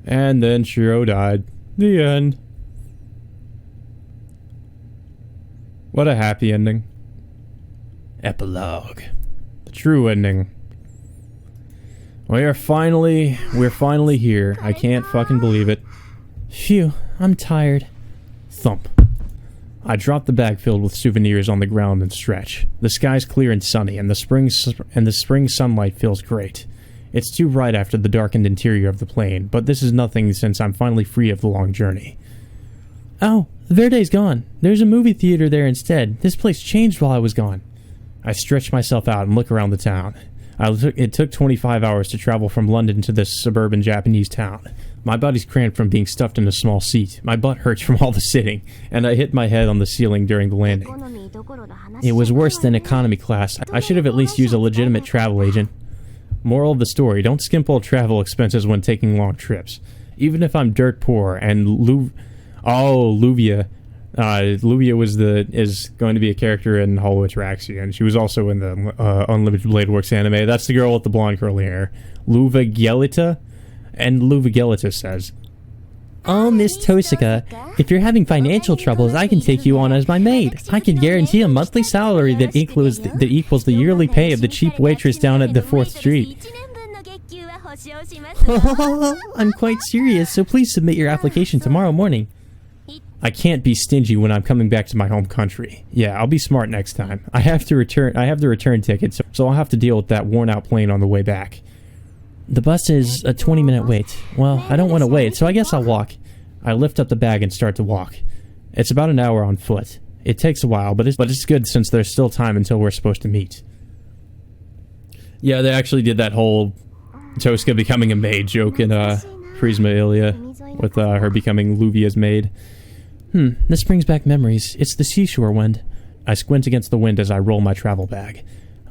And then Shiro died. The end. What a happy ending. Epilogue. The true ending. We're finally here. I can't fucking believe it. Phew, I'm tired. Thump. I drop the bag filled with souvenirs on the ground and stretch. The sky's clear and sunny, and the spring sunlight feels great. It's too bright after the darkened interior of the plane, but this is nothing since I'm finally free of the long journey. Oh, Verde's gone. There's a movie theater there instead. This place changed while I was gone. I stretch myself out and look around the town. It took 25 hours to travel from London to this suburban Japanese town. My body's cramped from being stuffed in a small seat. My butt hurts from all the sitting, and I hit my head on the ceiling during the landing. It was worse than economy class. I should have at least used a legitimate travel agent. Moral of the story, don't skimp on travel expenses when taking long trips. Even if I'm dirt poor and Luvia is going to be a character in Hollow Ataraxia, and she was also in the Unlimited Blade Works anime. That's the girl with the blonde curly hair. Luvagelita? And Luvagelita says, "Oh, Miss Tosika, if you're having financial troubles, I can take you on as my maid. I can guarantee a monthly salary that equals the yearly pay of the cheap waitress down at the 4th Street." I'm quite serious, so please submit your application tomorrow morning. I can't be stingy when I'm coming back to my home country. Yeah, I'll be smart next time. I have the return ticket, so I'll have to deal with that worn-out plane on the way back. The bus is a 20-minute wait. Well, I don't want to wait, so I guess I'll walk. I lift up the bag and start to walk. It's about an hour on foot. It takes a while, but it's good since there's still time until we're supposed to meet. Yeah, they actually did that whole Tosca becoming a maid joke in Prisma Ilia, with her becoming Luvia's maid. This brings back memories. It's the seashore wind. I squint against the wind as I roll my travel bag.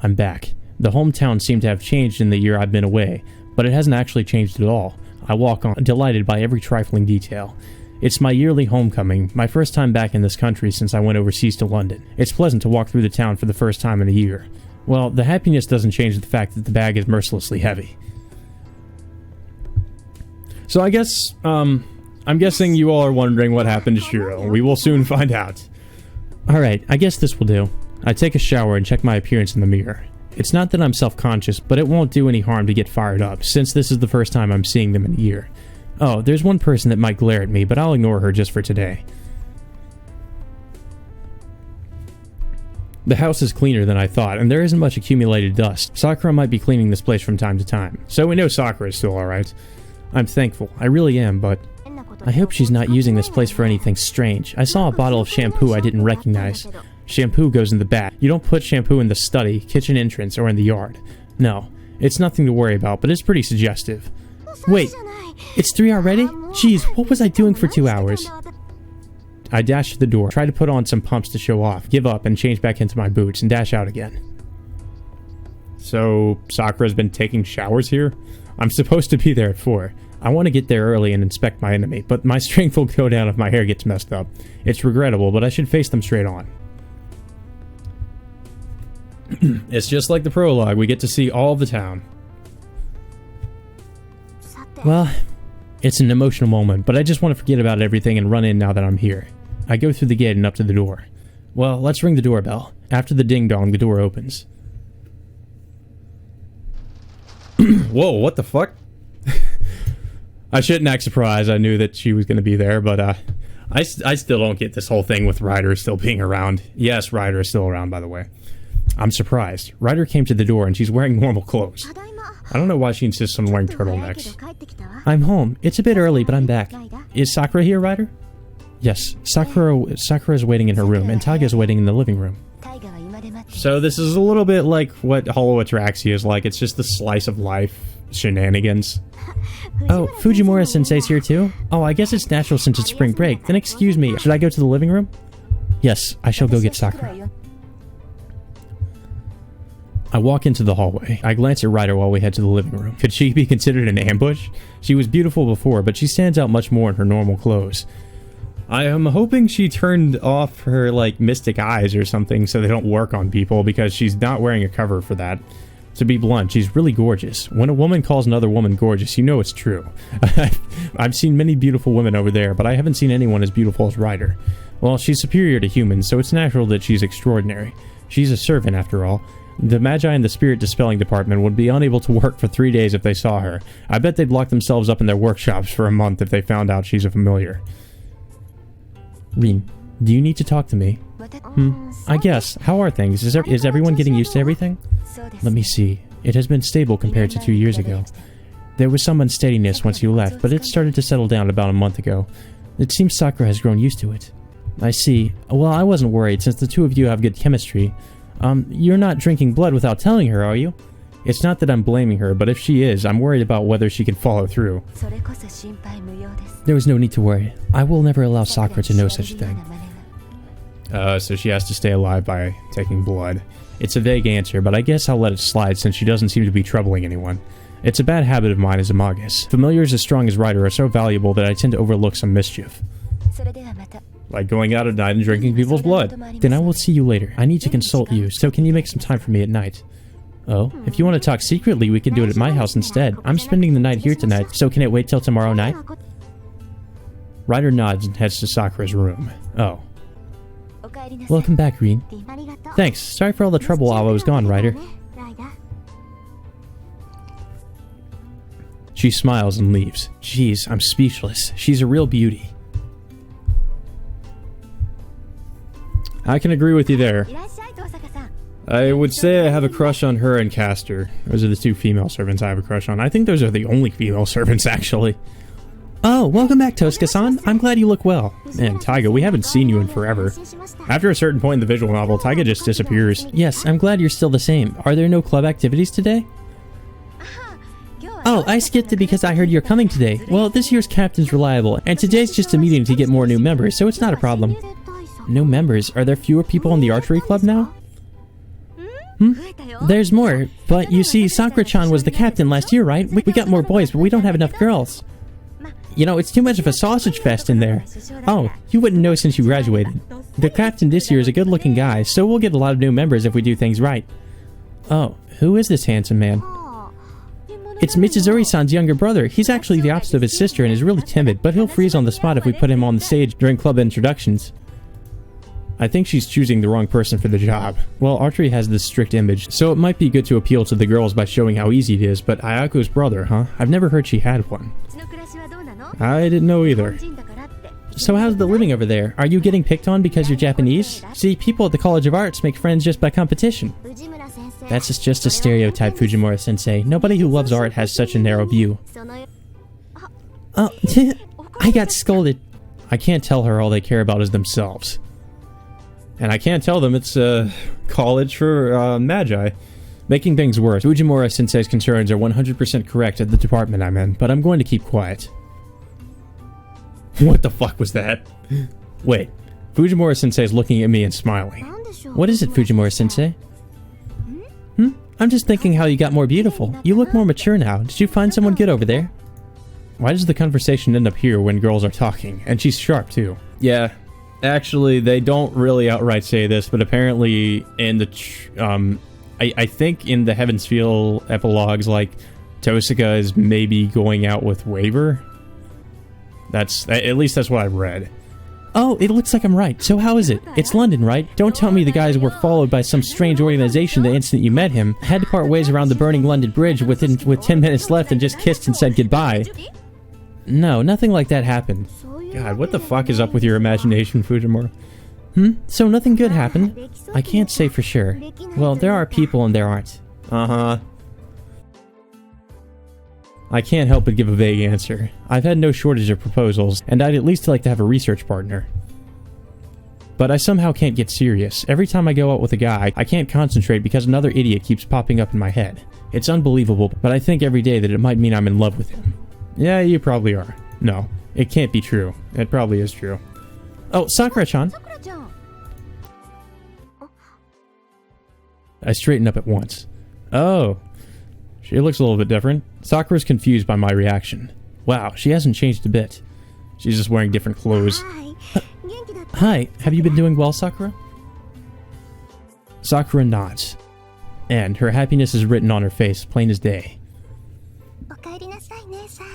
I'm back. The hometown seemed to have changed in the year I've been away, but it hasn't actually changed at all. I walk on, delighted by every trifling detail. It's my yearly homecoming, my first time back in this country since I went overseas to London. It's pleasant to walk through the town for the first time in a year. Well, the happiness doesn't change the fact that the bag is mercilessly heavy. So I guess, I'm guessing you all are wondering what happened to Shiro. We will soon find out. Alright, I guess this will do. I take a shower and check my appearance in the mirror. It's not that I'm self-conscious, but it won't do any harm to get fired up, since this is the first time I'm seeing them in a year. Oh, there's one person that might glare at me, but I'll ignore her just for today. The house is cleaner than I thought, and there isn't much accumulated dust. Sakura might be cleaning this place from time to time, so we know Sakura is still alright. I'm thankful, I really am, but I hope she's not using this place for anything strange. I saw a bottle of shampoo I didn't recognize. Shampoo goes in the bath. You don't put shampoo in the study, kitchen entrance, or in the yard. No, it's nothing to worry about, but it's pretty suggestive. Wait, it's 3 already? Jeez, what was I doing for 2 hours? I dash to the door, try to put on some pumps to show off, give up, and change back into my boots, and dash out again. So, Sakura's been taking showers here? I'm supposed to be there at 4. I want to get there early and inspect my enemy, but my strength will go down if my hair gets messed up. It's regrettable, but I should face them straight on. It's just like the prologue, we get to see all of the town. Well, it's an emotional moment, but I just want to forget about everything and run in now that I'm here. I go through the gate and up to the door. Well, let's ring the doorbell. After the ding-dong, the door opens. Whoa, what the fuck? I shouldn't act surprised. I knew that she was going to be there, but I still don't get this whole thing with Ryder still being around. Yes, Ryder is still around, by the way. I'm surprised. Ryder came to the door and she's wearing normal clothes. I don't know why she insists on wearing turtlenecks. I'm home. It's a bit early, but I'm back. Is Sakura here, Ryder? Yes, Sakura is waiting in her room, and Taiga is waiting in the living room. So this is a little bit like what Hollow Ataraxia is like. It's just the slice of life shenanigans. Oh, Fujimura-sensei's here too? Oh, I guess it's natural since it's spring break. Then excuse me, should I go to the living room? Yes, I shall go get Sakura. I walk into the hallway. I glance at Ryder while we head to the living room. Could she be considered an ambush? She was beautiful before, but she stands out much more in her normal clothes. I am hoping she turned off her, like, mystic eyes or something so they don't work on people, because she's not wearing a cover for that. To be blunt, she's really gorgeous. When a woman calls another woman gorgeous, you know it's true. I've seen many beautiful women over there, but I haven't seen anyone as beautiful as Ryder. Well, she's superior to humans, so it's natural that she's extraordinary. She's a servant, after all. The Magi in the Spirit Dispelling Department would be unable to work for 3 days if they saw her. I bet they'd lock themselves up in their workshops for a month if they found out she's a familiar. Rin, do you need to talk to me? I guess. How are things? Is everyone getting used to everything? Let me see. It has been stable compared to 2 years ago. There was some unsteadiness once you left, but it started to settle down about a month ago. It seems Sakura has grown used to it. I see. Well, I wasn't worried since the two of you have good chemistry. You're not drinking blood without telling her, are you? It's not that I'm blaming her, but if she is, I'm worried about whether she can follow through. There was no need to worry. I will never allow Sakura to know such a thing. So she has to stay alive by taking blood. It's a vague answer, but I guess I'll let it slide since she doesn't seem to be troubling anyone. It's a bad habit of mine as a magus. Familiars as strong as Ryder are so valuable that I tend to overlook some mischief. Like going out at night and drinking people's blood. Then I will see you later. I need to consult you, so can you make some time for me at night? Oh, if you want to talk secretly, we can do it at my house instead. I'm spending the night here tonight, so can it wait till tomorrow night? Ryder nods and heads to Sakura's room. Oh. Welcome back, Rin. Thanks. Sorry for all the trouble while I was gone, Ryder. She smiles and leaves. Jeez, I'm speechless. She's a real beauty. I can agree with you there. I would say I have a crush on her and Castor. Those are the two female servants I have a crush on. I think those are the only female servants, actually. Oh, welcome back, Tosuka-san. I'm glad you look well. Man, Taiga, we haven't seen you in forever. After a certain point in the visual novel, Taiga just disappears. Yes, I'm glad you're still the same. Are there no club activities today? Oh, I skipped it because I heard you're coming today. Well, this year's captain's reliable, and today's just a meeting to get more new members, so it's not a problem. No members? Are there fewer people in the archery club now? There's more, but you see, Sakura-chan was the captain last year, right? We got more boys, but we don't have enough girls. You know, it's too much of a sausage fest in there. Oh, you wouldn't know since you graduated. The captain this year is a good-looking guy, so we'll get a lot of new members if we do things right. Oh, who is this handsome man? It's Mitsuzuri-san's younger brother. He's actually the opposite of his sister and is really timid, but he'll freeze on the spot if we put him on the stage during club introductions. I think she's choosing the wrong person for the job. Well, archery has this strict image, so it might be good to appeal to the girls by showing how easy it is, but Ayako's brother, huh? I've never heard she had one. I didn't know either. So how's the living over there? Are you getting picked on because you're Japanese? See, people at the College of Arts make friends just by competition. That's just a stereotype, Fujimura-sensei. Nobody who loves art has such a narrow view. Oh, I got scolded. I can't tell her all they care about is themselves. And I can't tell them it's a college for Magi. Making things worse, Fujimura-sensei's concerns are 100% correct at the department I'm in, but I'm going to keep quiet. What the fuck was that? Wait, Fujimura-sensei's looking at me and smiling. What is it, Fujimura-sensei? I'm just thinking how you got more beautiful. You look more mature now. Did you find someone good over there? Why does the conversation end up here when girls are talking? And she's sharp, too. Yeah. Actually, they don't really outright say this, but apparently in the... I think in the Heaven's Feel epilogues, like, Tosuka is maybe going out with Waver. At least that's what I've read. Oh, it looks like I'm right. So how is it? It's London, right? Don't tell me the guys were followed by some strange organization the instant you met him, had to part ways around the burning London Bridge with 10 minutes left and just kissed and said goodbye. No, nothing like that happened. God, what the fuck is up with your imagination, Fujimura? So nothing good happened? I can't say for sure. Well, there are people and there aren't. Uh-huh. I can't help but give a vague answer. I've had no shortage of proposals, and I'd at least like to have a research partner. But I somehow can't get serious. Every time I go out with a guy, I can't concentrate because another idiot keeps popping up in my head. It's unbelievable, but I think every day that it might mean I'm in love with him. Yeah, you probably are. No, it can't be true. It probably is true. Oh, Sakura-chan! I straighten up at once. Oh, she looks a little bit different. Sakura's confused by my reaction. Wow, she hasn't changed a bit. She's just wearing different clothes. Hi, have you been doing well, Sakura? Sakura nods. And her happiness is written on her face, plain as day.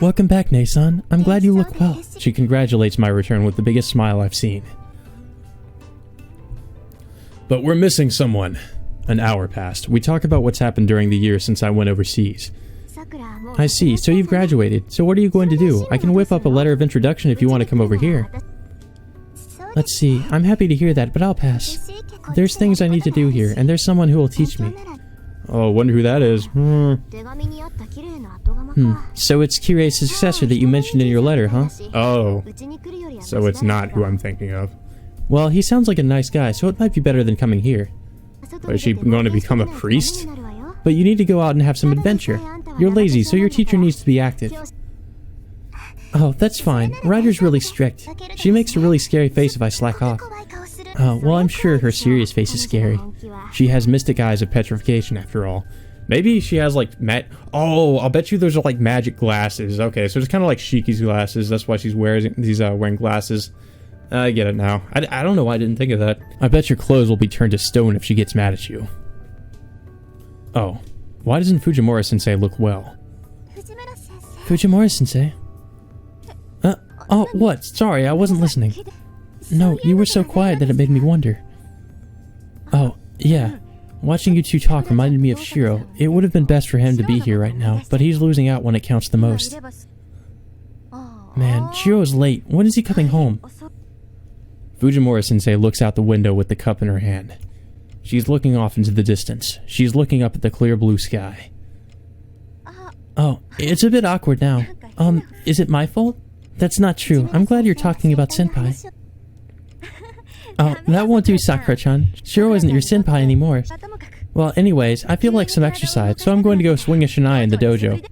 Welcome back, Nason. I'm glad you look well. She congratulates my return with the biggest smile I've seen. But we're missing someone. An hour passed. We talk about what's happened during the year since I went overseas. I see. So you've graduated. So what are you going to do? I can whip up a letter of introduction if you want to come over here. Let's see. I'm happy to hear that, but I'll pass. There's things I need to do here, and there's someone who will teach me. Oh, wonder who that is. So it's Kirei's successor that you mentioned in your letter, huh? Oh. So it's not who I'm thinking of. Well, he sounds like a nice guy, so it might be better than coming here. But is she going to become a priest? But you need to go out and have some adventure. You're lazy, so your teacher needs to be active. Oh, that's fine. Ryder's really strict. She makes a really scary face if I slack off. Oh, well, I'm sure her serious face is scary. She has mystic eyes of petrification, after all. Maybe she has, like, Oh, I'll bet you those are, like, magic glasses. Okay, so it's kind of like Shiki's glasses. That's why she's wearing glasses. I get it now. I don't know why I didn't think of that. I bet your clothes will be turned to stone if she gets mad at you. Oh. Why doesn't Fujimura-sensei look well? Fujimura-sensei? Oh, what? Sorry, I wasn't listening. No, you were so quiet that it made me wonder. Oh, yeah. Watching you two talk reminded me of Shiro. It would have been best for him to be here right now, but he's losing out when it counts the most. Man, Shiro's late. When is he coming home? Fujimura-sensei looks out the window with the cup in her hand. She's looking off into the distance. She's looking up at the clear blue sky. Oh, it's a bit awkward now. Is it my fault? That's not true. I'm glad you're talking about senpai. Oh, that won't do, Sakura-chan. Shiro isn't your senpai anymore. Well, anyways, I feel like some exercise, so I'm going to go swing a shinai in the dojo.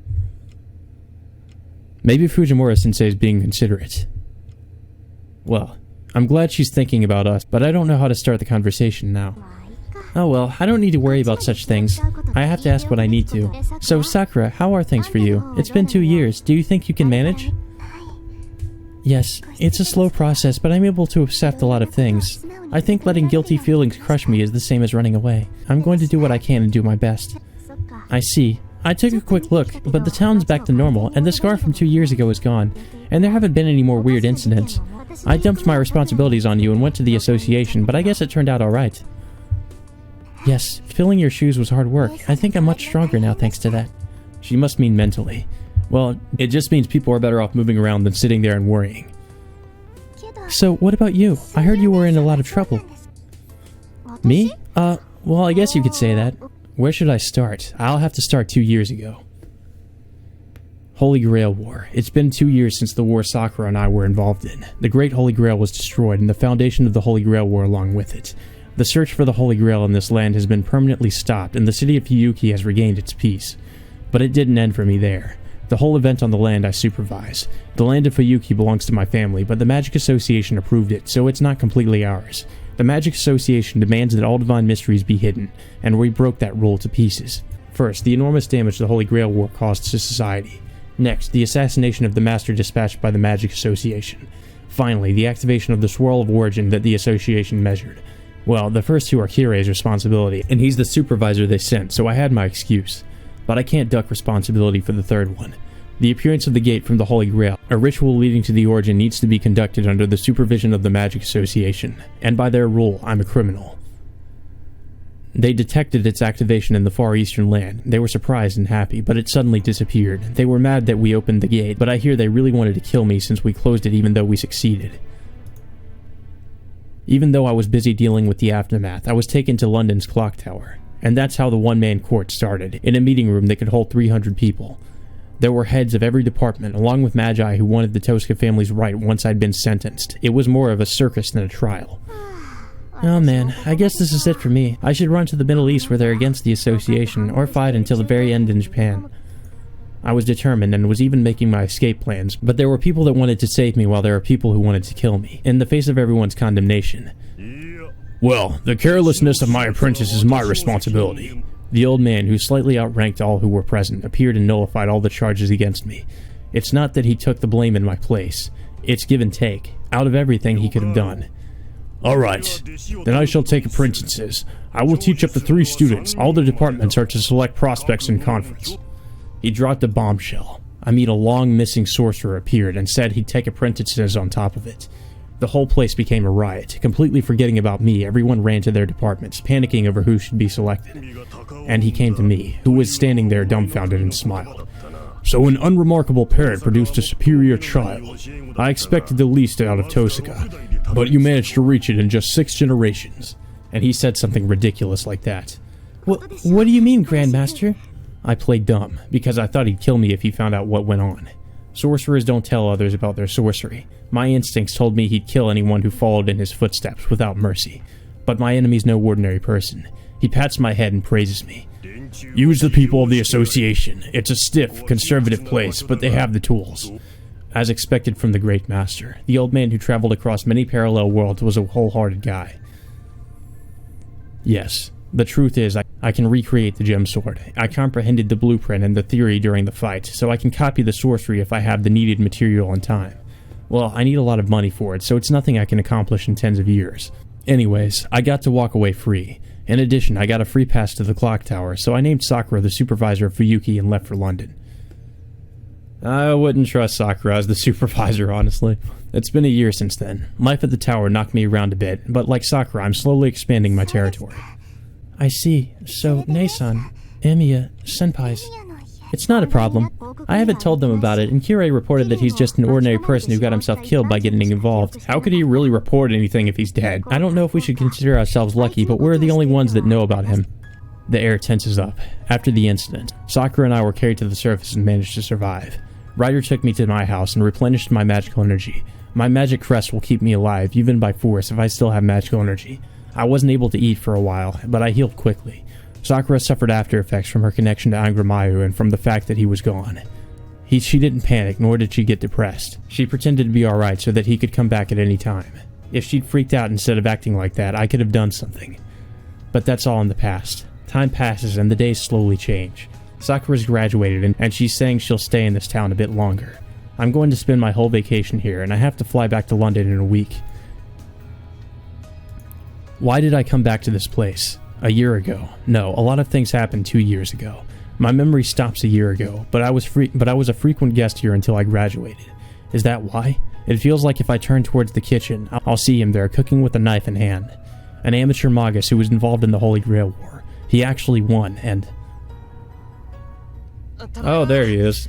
Maybe Fujimura-sensei is being considerate. Well, I'm glad she's thinking about us, but I don't know how to start the conversation now. Oh well, I don't need to worry about such things. I have to ask what I need to. So, Sakura, how are things for you? It's been 2 years. Do you think you can manage? Yes, it's a slow process, but I'm able to accept a lot of things. I think letting guilty feelings crush me is the same as running away. I'm going to do what I can and do my best. I see. I took a quick look, but the town's back to normal, and the scar from 2 years ago is gone, and there haven't been any more weird incidents. I dumped my responsibilities on you and went to the association, but I guess it turned out alright. Yes, filling your shoes was hard work. I think I'm much stronger now thanks to that. She must mean mentally. Well, it just means people are better off moving around than sitting there and worrying. So, what about you? I heard you were in a lot of trouble. Me? Well, I guess you could say that. Where should I start? I'll have to start 2 years ago. Holy Grail War. It's been 2 years since the war Sakura and I were involved in. The Great Holy Grail was destroyed, and the foundation of the Holy Grail War along with it. The search for the Holy Grail in this land has been permanently stopped, and the city of Hiyuki has regained its peace. But it didn't end for me there. The whole event on the land I supervise. The land of Hiyuki belongs to my family, but the Magic Association approved it, so it's not completely ours. The Magic Association demands that all divine mysteries be hidden, and we broke that rule to pieces. First, the enormous damage the Holy Grail War caused to society. Next, the assassination of the Master dispatched by the Magic Association. Finally, the activation of the Swirl of Origin that the Association measured. Well, the first two are Kirei's responsibility, and he's the supervisor they sent, so I had my excuse. But I can't duck responsibility for the third one. The appearance of the gate from the Holy Grail, a ritual leading to the origin, needs to be conducted under the supervision of the Magic Association, and by their rule, I'm a criminal. They detected its activation in the far eastern land. They were surprised and happy, but it suddenly disappeared. They were mad that we opened the gate, but I hear they really wanted to kill me since we closed it even though we succeeded. Even though I was busy dealing with the aftermath, I was taken to London's clock tower. And that's how the one-man court started, in a meeting room that could hold 300 people. There were heads of every department, along with magi who wanted the Tosca family's right once I'd been sentenced. It was more of a circus than a trial. Oh man, I guess this is it for me. I should run to the Middle East where they're against the association, or fight until the very end in Japan. I was determined and was even making my escape plans, but there were people that wanted to save me while there were people who wanted to kill me, in the face of everyone's condemnation. Well, the carelessness of my apprentice is my responsibility. The old man, who slightly outranked all who were present, appeared and nullified all the charges against me. It's not that he took the blame in my place. It's give and take, out of everything he could have done. Alright, then I shall take apprentices. I will teach up to 3 students. All the departments are to select prospects in conference. He dropped a bombshell. I mean, a long missing sorcerer appeared and said he'd take apprentices on top of it. The whole place became a riot. Completely forgetting about me, everyone ran to their departments, panicking over who should be selected. And he came to me, who was standing there dumbfounded, and smiled. So an unremarkable parent produced a superior child. I expected the least out of Tosaka, but you managed to reach it in just 6 generations. And he said something ridiculous like that. What do you mean, Grandmaster? I played dumb, because I thought he'd kill me if he found out what went on. Sorcerers don't tell others about their sorcery. My instincts told me he'd kill anyone who followed in his footsteps without mercy. But my enemy's no ordinary person. He pats my head and praises me. Use the people of the association. It's a stiff, conservative place, but they have the tools. As expected from the great master, the old man who traveled across many parallel worlds was a wholehearted guy. Yes, the truth is I can recreate the gem sword. I comprehended the blueprint and the theory during the fight, so I can copy the sorcery if I have the needed material and time. Well, I need a lot of money for it, so it's nothing I can accomplish in tens of years. Anyways, I got to walk away free. In addition, I got a free pass to the clock tower, so I named Sakura the supervisor of Fuyuki and left for London. I wouldn't trust Sakura as the supervisor, honestly. It's been a year since then. Life at the tower knocked me around a bit, but like Sakura, I'm slowly expanding my territory. I see. So, Nei-san, Emiya, senpais. It's not a problem. I haven't told them about it, and Kirei reported that he's just an ordinary person who got himself killed by getting involved. How could he really report anything if he's dead? I don't know if we should consider ourselves lucky, but we're the only ones that know about him. The air tenses up. After the incident, Sakura and I were carried to the surface and managed to survive. Ryder took me to my house and replenished my magical energy. My magic crest will keep me alive, even by force, if I still have magical energy. I wasn't able to eat for a while, but I healed quickly. Sakura suffered after effects from her connection to Angramayu and from the fact that he was gone. She didn't panic, nor did she get depressed. She pretended to be alright so that he could come back at any time. If she'd freaked out instead of acting like that, I could have done something. But that's all in the past. Time passes and the days slowly change. Sakura's graduated and she's saying she'll stay in this town a bit longer. I'm going to spend my whole vacation here and I have to fly back to London in a week. Why did I come back to this place? A year ago. No, a lot of things happened 2 years ago. My memory stops a year ago, but I was a frequent guest here until I graduated. Is that why? It feels like if I turn towards the kitchen, I'll see him there cooking with a knife in hand. An amateur magus who was involved in the Holy Grail War. He actually won, and... Oh, there he is.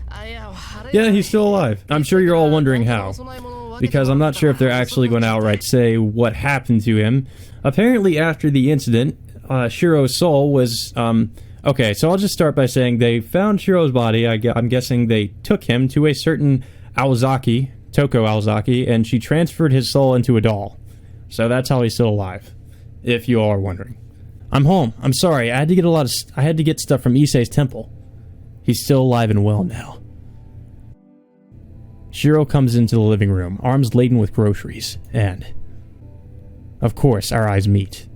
Yeah, he's still alive. I'm sure you're all wondering how. Because I'm not sure if they're actually going to outright say what happened to him. Apparently after the incident, Shiro's soul was, okay, so I'll just start by saying they found Shiro's body. I'm guessing they took him to a certain Aozaki, Toko Aozaki, and she transferred his soul into a doll. So that's how he's still alive, if you all are wondering. I'm home. I'm sorry. I had to get stuff from Issei's temple. He's still alive and well now. Shiro comes into the living room, arms laden with groceries, and... Of course, our eyes meet.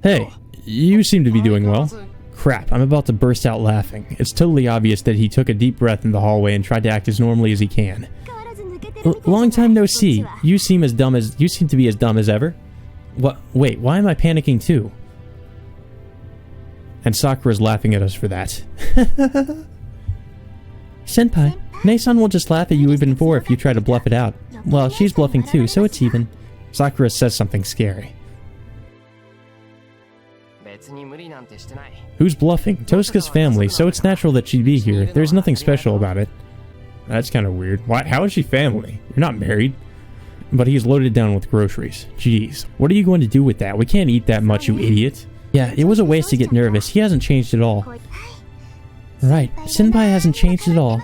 Hey, you seem to be doing well. Crap, I'm about to burst out laughing. It's totally obvious that he took a deep breath in the hallway and tried to act as normally as he can. Long time no see. You seem to be as dumb as ever. What? Wait, why am I panicking too? And Sakura's laughing at us for that. Senpai, Nei-san will just laugh at you even more if you try to bluff it out. Well, she's bluffing too, so it's even. Sakura says something scary. Who's bluffing? Tosaka's family, so it's natural that she'd be here. There's nothing special about it. That's kind of weird. Why? How is she family? You're not married. But he's loaded down with groceries. Jeez. What are you going to do with that? We can't eat that much, you idiot. Yeah, it was a waste to get nervous. He hasn't changed at all. Right. Senpai hasn't changed at all.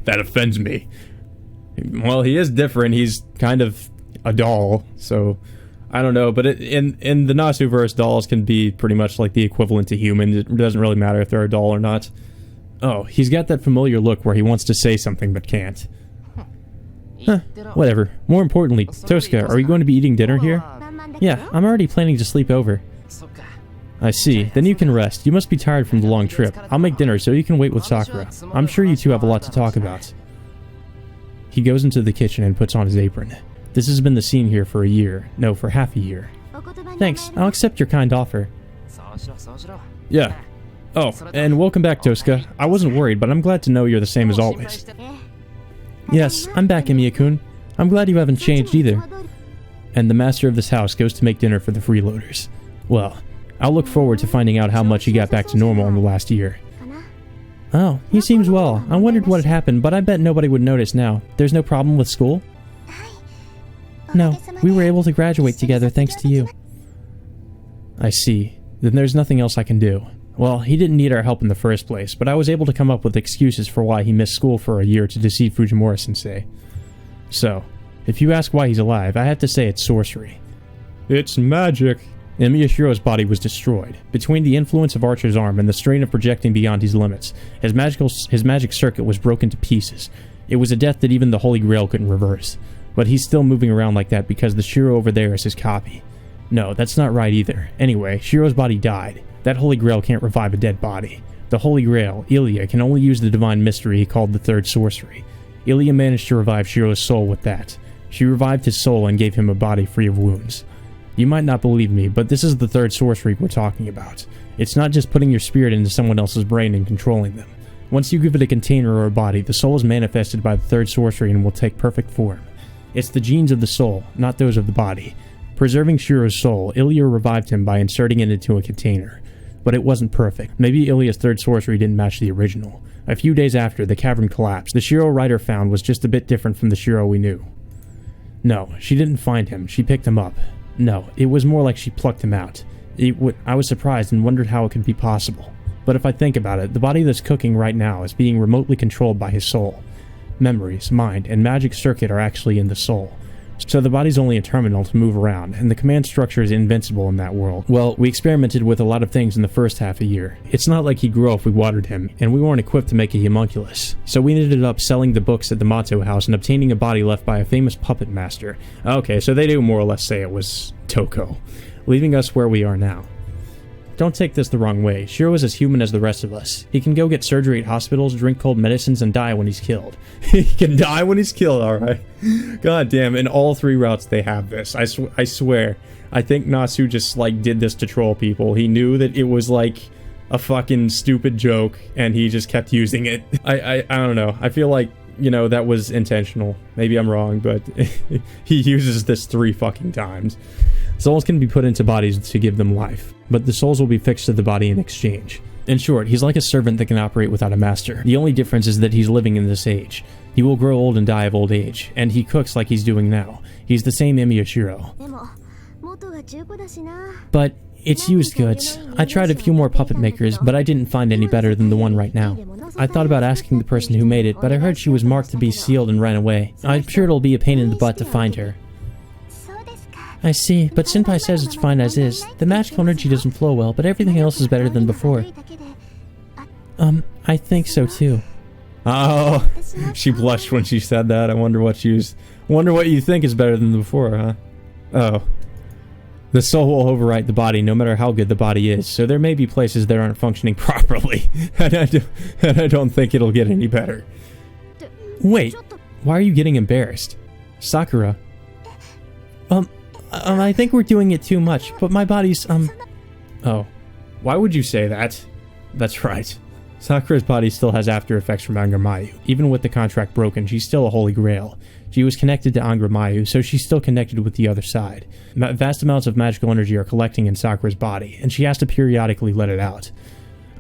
That offends me. Well, he is different. He's kind of a doll, so... I don't know, but in the Nasuverse, dolls can be pretty much like the equivalent to humans. It doesn't really matter if they're a doll or not. Oh, he's got that familiar look where he wants to say something but can't. Huh, whatever. More importantly, Tosaka, are you going to be eating dinner here? Yeah, I'm already planning to sleep over. I see. Then you can rest. You must be tired from the long trip. I'll make dinner so you can wait with Sakura. I'm sure you two have a lot to talk about. He goes into the kitchen and puts on his apron. This has been the scene here for a year. No, for half a year. Thanks, I'll accept your kind offer. Yeah. Oh, and welcome back, Tosuka. I wasn't worried, but I'm glad to know you're the same as always. Yes, I'm back, Emiya-kun. I'm glad you haven't changed either. And the master of this house goes to make dinner for the freeloaders. Well, I'll look forward to finding out how much he got back to normal in the last year. Oh, he seems well. I wondered what had happened, but I bet nobody would notice now. There's no problem with school? No, we were able to graduate together thanks to you. I see. Then there's nothing else I can do. Well, he didn't need our help in the first place, but I was able to come up with excuses for why he missed school for a year to deceive Fujimura-sensei. So, if you ask why he's alive, I have to say it's sorcery. It's magic. Shiro's body was destroyed. Between the influence of Archer's arm and the strain of projecting beyond his limits, his magic circuit was broken to pieces. It was a death that even the Holy Grail couldn't reverse. But he's still moving around like that because the Shiro over there is his copy. No, that's not right either. Anyway, Shiro's body died. That Holy Grail can't revive a dead body. The Holy Grail, Ilya, can only use the divine mystery he called the Third Sorcery. Ilya managed to revive Shiro's soul with that. She revived his soul and gave him a body free of wounds. You might not believe me, but this is the Third Sorcery we're talking about. It's not just putting your spirit into someone else's brain and controlling them. Once you give it a container or a body, the soul is manifested by the Third Sorcery and will take perfect form. It's the genes of the soul, not those of the body. Preserving Shiro's soul, Ilya revived him by inserting it into a container. But it wasn't perfect. Maybe Ilya's Third Sorcery didn't match the original. A few days after, the cavern collapsed. The Shiro Rider found was just a bit different from the Shiro we knew. No, she didn't find him. She picked him up. No, it was more like she plucked him out. I was surprised and wondered how it could be possible. But if I think about it, the body that's cooking right now is being remotely controlled by his soul. Memories, mind, and magic circuit are actually in the soul. So the body's only a terminal to move around, and the command structure is invincible in that world. Well, we experimented with a lot of things in the first half a year. It's not like he'd grow if we watered him, and we weren't equipped to make a homunculus. So we ended up selling the books at the Mato house and obtaining a body left by a famous puppet master. Okay, so they do more or less say it was Toko, leaving us where we are now. Don't take this the wrong way. Shiro is as human as the rest of us. He can go get surgery at hospitals, drink cold medicines, and die when he's killed. He can die when he's killed, alright. God damn, in all three routes they have this. I swear. I think Nasu just, did this to troll people. He knew that it was, a fucking stupid joke, and he just kept using it. I don't know. I feel like, that was intentional. Maybe I'm wrong, but he uses this 3 fucking times. Souls can be put into bodies to give them life, but the souls will be fixed to the body in exchange. In short, he's like a servant that can operate without a master. The only difference is that he's living in this age. He will grow old and die of old age, and he cooks like he's doing now. He's the same Shiro. But it's used goods. I tried a few more puppet makers, but I didn't find any better than the one right now. I thought about asking the person who made it, but I heard she was marked to be sealed and ran away. I'm sure it'll be a pain in the butt to find her. I see, but Senpai says it's fine as is. The magical energy doesn't flow well, but everything else is better than before. I think so too. Oh, she blushed when she said that. I wonder what you think is better than before, huh? Oh. The soul will overwrite the body no matter how good the body is, so there may be places that aren't functioning properly, and I don't think it'll get any better. Wait, why are you getting embarrassed? Sakura. I think we're doing it too much, but my body's, Oh. Why would you say that? That's right. Sakura's body still has after effects from Angramayu. Even with the contract broken, she's still a Holy Grail. She was connected to Angramayu, so she's still connected with the other side. Vast amounts of magical energy are collecting in Sakura's body, and she has to periodically let it out.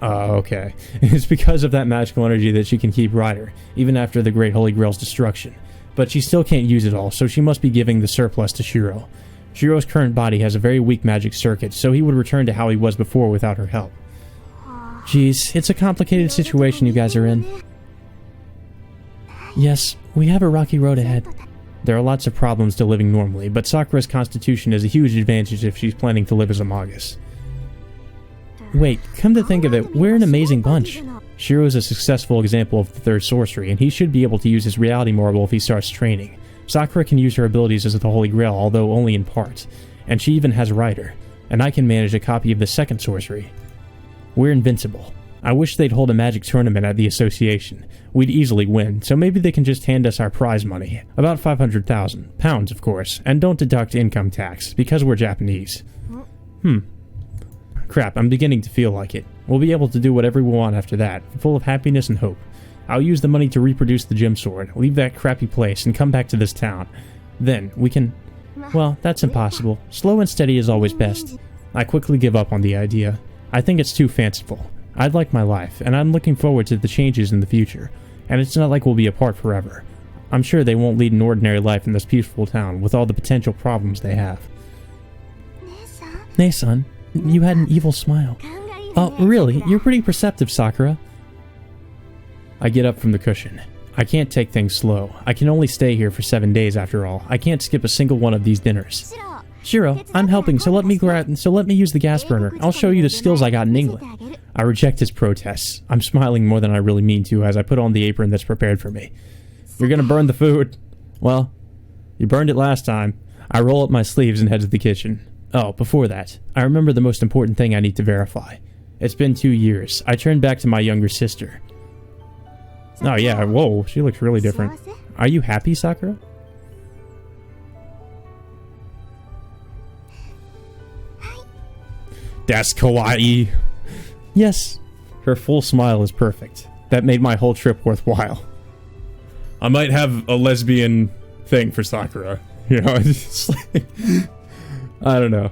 Okay. It's because of that magical energy that she can keep Rider, even after the Great Holy Grail's destruction. But she still can't use it all, so she must be giving the surplus to Shiro. Shiro's current body has a very weak magic circuit, so he would return to how he was before without her help. Jeez, it's a complicated situation you guys are in. Yes, we have a rocky road ahead. There are lots of problems to living normally, but Sakura's constitution is a huge advantage if she's planning to live as a Magus. Wait, come to think of it, we're an amazing bunch. Shiro is a successful example of the Third Sorcery, and he should be able to use his reality marble if he starts training. Sakura can use her abilities as the Holy Grail, although only in part. And she even has Rider. And I can manage a copy of the Second Sorcery. We're invincible. I wish they'd hold a magic tournament at the association. We'd easily win, so maybe they can just hand us our prize money. About 500,000 pounds, of course, and don't deduct income tax, because we're Japanese. Crap, I'm beginning to feel like it. We'll be able to do whatever we want after that, full of happiness and hope. I'll use the money to reproduce the gem sword, leave that crappy place, and come back to this town. Then, we can... Well, that's impossible. Slow and steady is always best. I quickly give up on the idea. I think it's too fanciful. I'd like my life, and I'm looking forward to the changes in the future. And it's not like we'll be apart forever. I'm sure they won't lead an ordinary life in this peaceful town with all the potential problems they have. Nei-san, you had an evil smile. Oh, really? You're pretty perceptive, Sakura. I get up from the cushion. I can't take things slow. I can only stay here for 7 days after all. I can't skip a single one of these dinners. Shiro, I'm helping, so let me use the gas burner. I'll show you the skills I got in England. I reject his protests. I'm smiling more than I really mean to as I put on the apron that's prepared for me. You're gonna burn the food. Well, you burned it last time. I roll up my sleeves and head to the kitchen. Oh, before that, I remember the most important thing I need to verify. It's been 2 years. I turned back to my younger sister. Oh yeah, whoa, she looks really different. Are you happy, Sakura? That's kawaii. Yes. Her full smile is perfect. That made my whole trip worthwhile. I might have a lesbian thing for Sakura. You know, it's like, I don't know.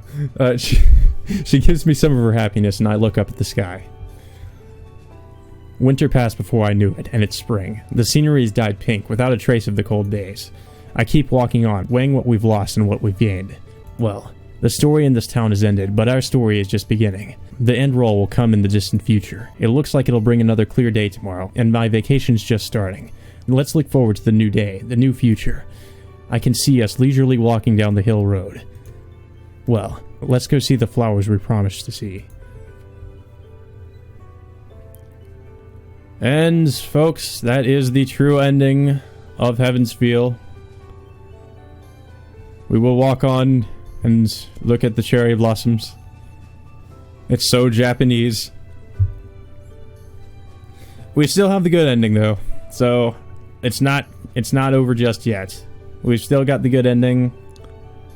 She gives me some of her happiness, and I look up at the sky. Winter passed before I knew it, and it's spring. The scenery has dyed pink, without a trace of the cold days. I keep walking on, weighing what we've lost and what we've gained. Well, the story in this town has ended, but our story is just beginning. The end roll will come in the distant future. It looks like it'll bring another clear day tomorrow, and my vacation's just starting. Let's look forward to the new day, the new future. I can see us leisurely walking down the hill road. Well, let's go see the flowers we promised to see. And, folks, that is the true ending of Heaven's Feel. We will walk on and look at the cherry blossoms. It's so Japanese. We still have the good ending, though. So, it's not over just yet. We've still got the good ending.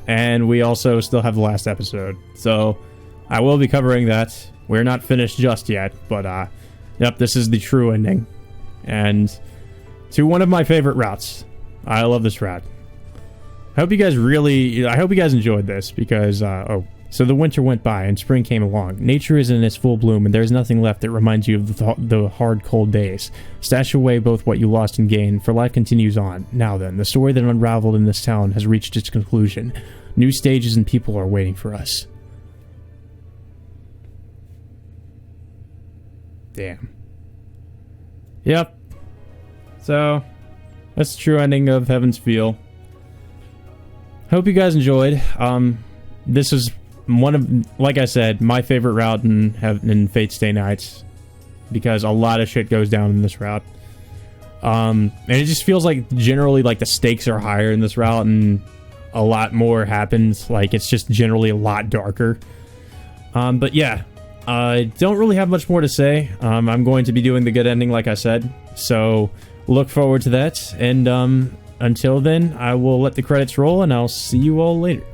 And we also still have the last episode. So, I will be covering that. We're not finished just yet, but, yep, this is the true ending. And to one of my favorite routes. I love this route. I hope you guys enjoyed this because, so the winter went by and spring came along. Nature is in its full bloom and there's nothing left that reminds you of the hard, cold days. Stash away both what you lost and gained, for life continues on. Now then, the story that unraveled in this town has reached its conclusion. New stages and people are waiting for us. Damn. Yep. So, that's the true ending of Heaven's Feel. Hope you guys enjoyed. This is one of, like I said, my favorite route in Fate Stay Nights, because a lot of shit goes down in this route. And it just feels like generally like the stakes are higher in this route and a lot more happens. Like it's just generally a lot darker. But yeah, I don't really have much more to say. I'm going to be doing the good ending, like I said. So look forward to that. And until then, I will let the credits roll and I'll see you all later.